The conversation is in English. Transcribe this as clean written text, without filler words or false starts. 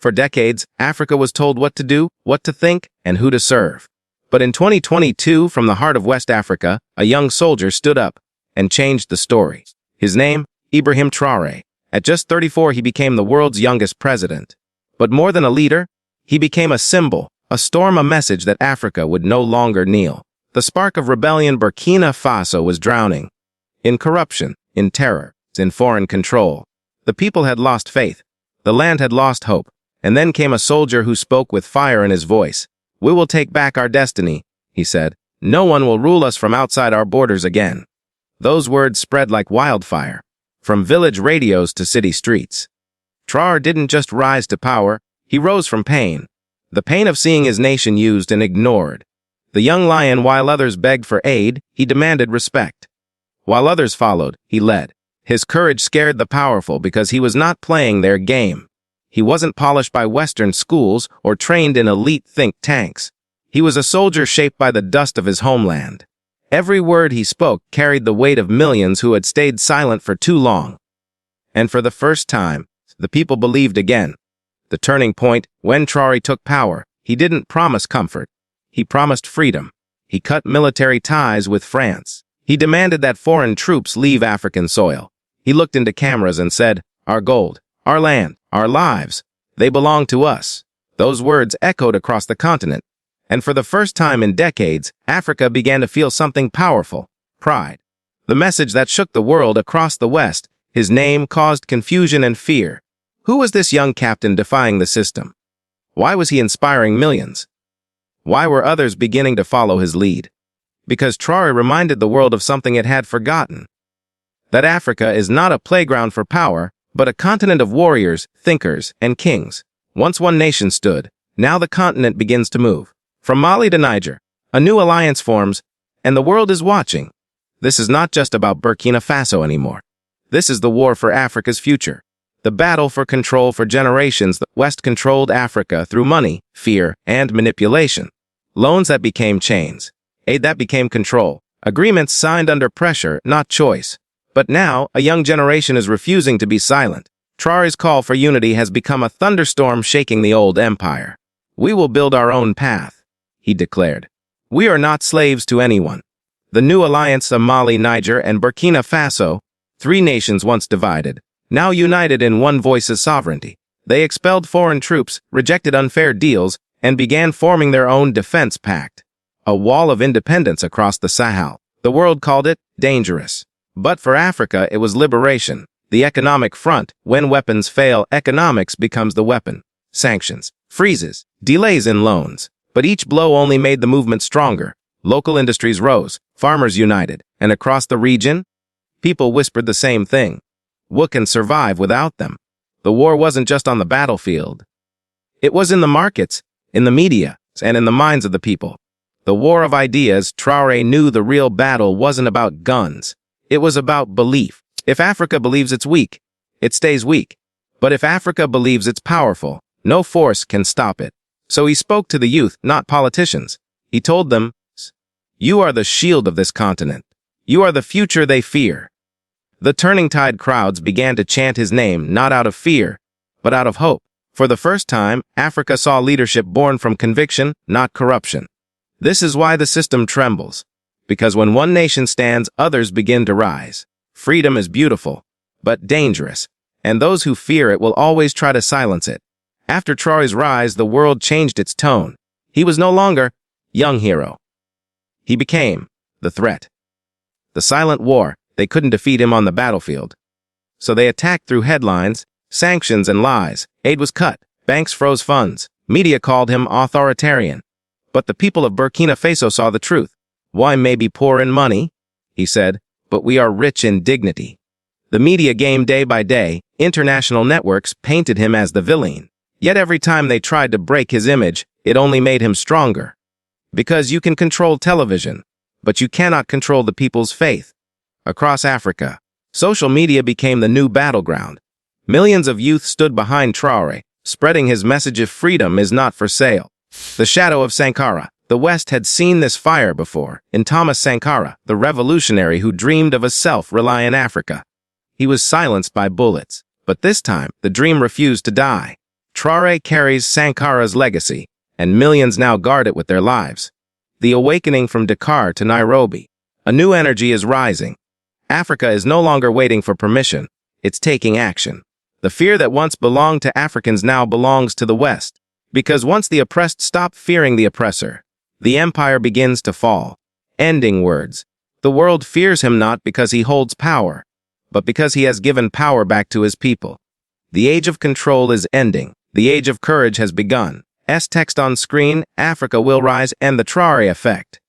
For decades, Africa was told what to do, what to think, and who to serve. But in 2022, from the heart of West Africa, a young soldier stood up and changed the story. His name, Ibrahim Traoré. At just 34, he became the world's youngest president. But more than a leader, he became a symbol, a storm, a message that Africa would no longer kneel. The spark of rebellion, Burkina Faso was drowning. In corruption, in terror, in foreign control. The people had lost faith. The land had lost hope. And then came a soldier who spoke with fire in his voice. "We will take back our destiny," he said. "No one will rule us from outside our borders again." Those words spread like wildfire, from village radios to city streets. Traoré didn't just rise to power, he rose from pain. The pain of seeing his nation used and ignored. The young lion, while others begged for aid, he demanded respect. While others followed, he led. His courage scared the powerful because he was not playing their game. He wasn't polished by Western schools or trained in elite think tanks. He was a soldier shaped by the dust of his homeland. Every word he spoke carried the weight of millions who had stayed silent for too long. And for the first time, the people believed again. The turning point, when Traoré took power, he didn't promise comfort. He promised freedom. He cut military ties with France. He demanded that foreign troops leave African soil. He looked into cameras and said, "Our gold, our land, our lives, they belong to us." Those words echoed across the continent. And for the first time in decades, Africa began to feel something powerful, pride. The message that shook the world across the West. His name caused confusion and fear. Who was this young captain defying the system? Why was he inspiring millions? Why were others beginning to follow his lead? Because Traoré reminded the world of something it had forgotten. That Africa is not a playground for power, but a continent of warriors, thinkers, and kings. Once one nation stood, now the continent begins to move. From Mali to Niger, a new alliance forms, and the world is watching. This is not just about Burkina Faso anymore. This is the war for Africa's future. The battle for control for generations. The West controlled Africa through money, fear, and manipulation. Loans that became chains. Aid that became control. Agreements signed under pressure, not choice. But now, a young generation is refusing to be silent. Traoré's call for unity has become a thunderstorm shaking the old empire. "We will build our own path," he declared. "We are not slaves to anyone." The new alliance of Mali, Niger, and Burkina Faso, three nations once divided, now united in one voice's sovereignty. They expelled foreign troops, rejected unfair deals, and began forming their own defense pact. A wall of independence across the Sahel. The world called it dangerous. But for Africa, it was liberation. The economic front. When weapons fail, economics becomes the weapon. Sanctions, freezes, delays in loans. But each blow only made the movement stronger. Local industries rose, farmers united, and across the region, people whispered the same thing. What can survive without them? The war wasn't just on the battlefield. It was in the markets, in the media, and in the minds of the people. The war of ideas. Traoré knew the real battle wasn't about guns. It was about belief. If Africa believes it's weak, it stays weak. But if Africa believes it's powerful, no force can stop it. So he spoke to the youth, not politicians. He told them, "You are the shield of this continent. You are the future they fear." The turning tide crowds began to chant his name, not out of fear, but out of hope. For the first time, Africa saw leadership born from conviction, not corruption. This is why the system trembles. Because when one nation stands, others begin to rise. Freedom is beautiful, but dangerous, and those who fear it will always try to silence it. After Traoré's rise, the world changed its tone. He was no longer young hero. He became the threat. The silent war. They couldn't defeat him on the battlefield. So they attacked through headlines, sanctions, and lies. Aid was cut. Banks froze funds. Media called him authoritarian. But the people of Burkina Faso saw the truth. "Why may be poor in money," he said, "but we are rich in dignity." The media game day by day, international networks painted him as the villain. Yet every time they tried to break his image, it only made him stronger. Because you can control television, but you cannot control the people's faith. Across Africa, social media became the new battleground. Millions of youth stood behind Traoré, spreading his message of freedom is not for sale. The shadow of Sankara. The West had seen this fire before, in Thomas Sankara, the revolutionary who dreamed of a self-reliant Africa. He was silenced by bullets, but this time, the dream refused to die. Traoré carries Sankara's legacy, and millions now guard it with their lives. The awakening from Dakar to Nairobi. A new energy is rising. Africa is no longer waiting for permission, it's taking action. The fear that once belonged to Africans now belongs to the West. Because once the oppressed stop fearing the oppressor, the empire begins to fall. Ending words. The world fears him not because he holds power, but because he has given power back to his people. The age of control is ending. The age of courage has begun. Text on screen, Africa will rise and the Traoré effect.